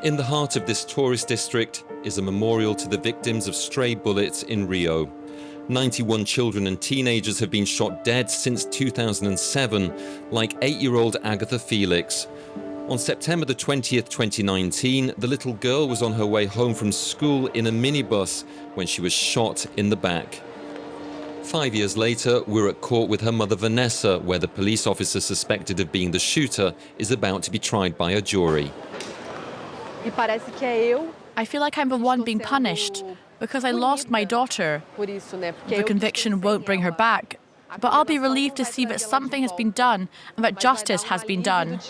In the heart of this tourist district is a memorial to the victims of stray bullets in Rio. 91 children and teenagers have been shot dead since 2007, like 8-year-old Agatha Felix. On September the 20th, 2019, the little girl was on her way home from school in a minibus when she was shot in the back. 5 years later, we're at court with her mother Vanessa, where the police officer suspected of being the shooter is about to be tried by a jury. I feel like I'm the one being punished because I lost my daughter. The conviction won't bring her back, but I'll be relieved to see that something has been done and that justice has been done.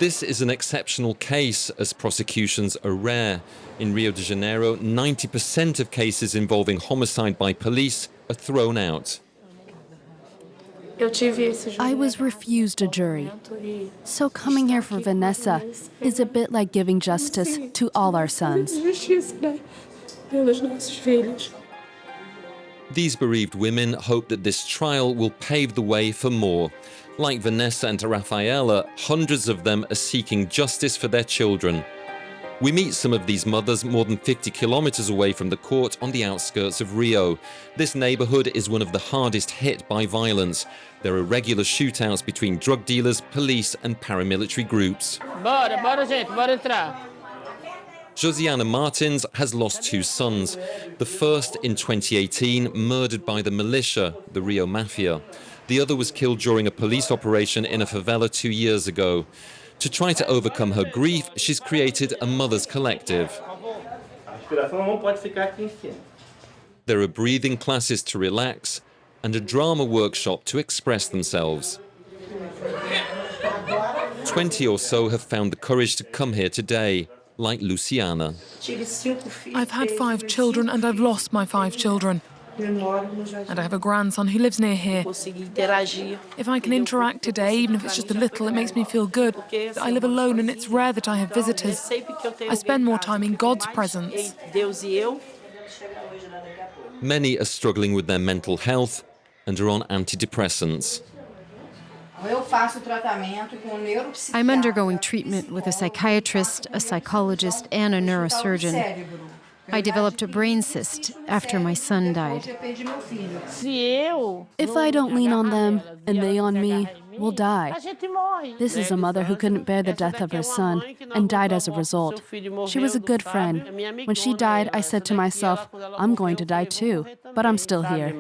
This is an exceptional case, as prosecutions are rare. In Rio de Janeiro, 90% of cases involving homicide by police are thrown out. I was refused a jury. So coming here for Vanessa is a bit like giving justice to all our sons. These bereaved women hope that this trial will pave the way for more. Like Vanessa and Rafaela, hundreds of them are seeking justice for their children. We meet some of these mothers more than 50 kilometers away from the court on the outskirts of Rio. This neighborhood is one of the hardest hit by violence. There are regular shootouts between drug dealers, police and paramilitary groups. Josiana Martins has lost 2 sons. The first in 2018, murdered by the militia, the Rio Mafia. The other was killed during a police operation in a favela 2 years ago. To try to overcome her grief, she's created a mother's collective. There are breathing classes to relax and a drama workshop to express themselves. 20 or so have found the courage to come here today, like Luciana. I've had 5 children and I've lost my 5 children. And I have a grandson who lives near here. If I can interact today, even if it's just a little, it makes me feel good. I live alone and it's rare that I have visitors. I spend more time in God's presence. Many are struggling with their mental health and are on antidepressants. I'm undergoing treatment with a psychiatrist, a psychologist, and a neurosurgeon. I developed a brain cyst after my son died. If I don't lean on them and they on me, we'll die. This is a mother who couldn't bear the death of her son and died as a result. She was a good friend. When she died, I said to myself, I'm going to die too, but I'm still here.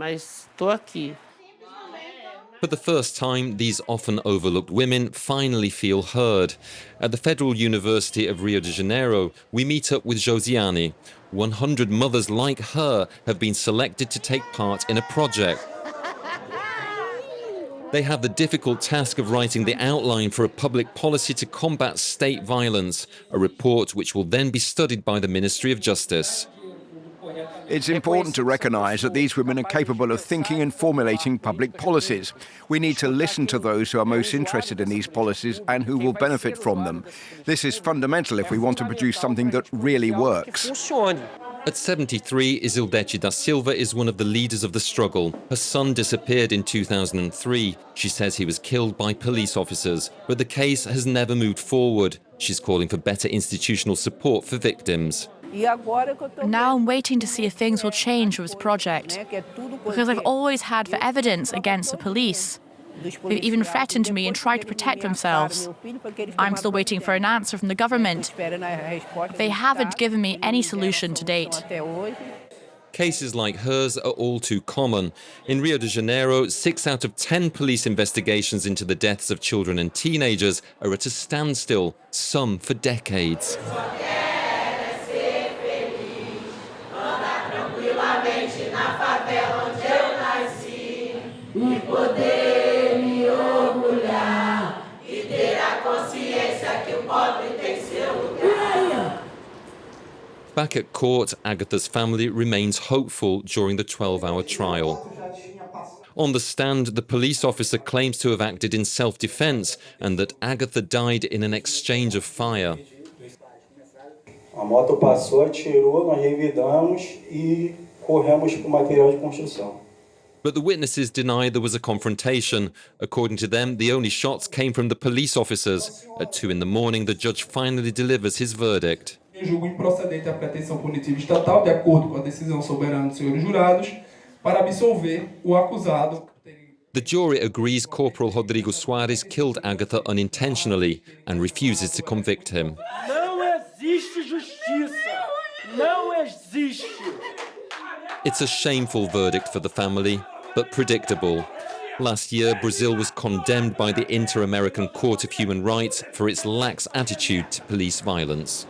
For the first time, these often overlooked women finally feel heard. At the Federal University of Rio de Janeiro, we meet up with Josiane. 100 mothers like her have been selected to take part in a project. They have the difficult task of writing the outline for a public policy to combat state violence, a report which will then be studied by the Ministry of Justice. It's important to recognise that these women are capable of thinking and formulating public policies. We need to listen to those who are most interested in these policies and who will benefit from them. This is fundamental if we want to produce something that really works. At 73, Isildete da Silva is one of the leaders of the struggle. Her son disappeared in 2003. She says he was killed by police officers, but the case has never moved forward. She's calling for better institutional support for victims. Now I'm waiting to see if things will change with this project, because I've always had the evidence against the police. They've even threatened me and tried to protect themselves. I'm still waiting for an answer from the government. They haven't given me any solution to date. Cases like hers are all too common. In Rio de Janeiro, 6 out of 10 police investigations into the deaths of children and teenagers are at a standstill, some for decades. Back at court, Agatha's family remains hopeful during the 12-hour trial. On the stand, the police officer claims to have acted in self-defense and that Agatha died in an exchange of fire. A moto passou, atirou, nós revidamos e corremos para o material de construção. But the witnesses deny there was a confrontation. According to them, the only shots came from the police officers. At 2 in the morning, the judge finally delivers his verdict. Julgo improcedente a pretensão punitiva estatal, de acordo com a decisão soberana dos senhores jurados, para absolver o acusado. The jury agrees Corporal Rodrigo Soares killed Agatha unintentionally and refuses to convict him. Não existe justiça. Não existe. It's a shameful verdict for the family, but predictable. Last year, Brazil was condemned by the Inter-American Court of Human Rights for its lax attitude to police violence.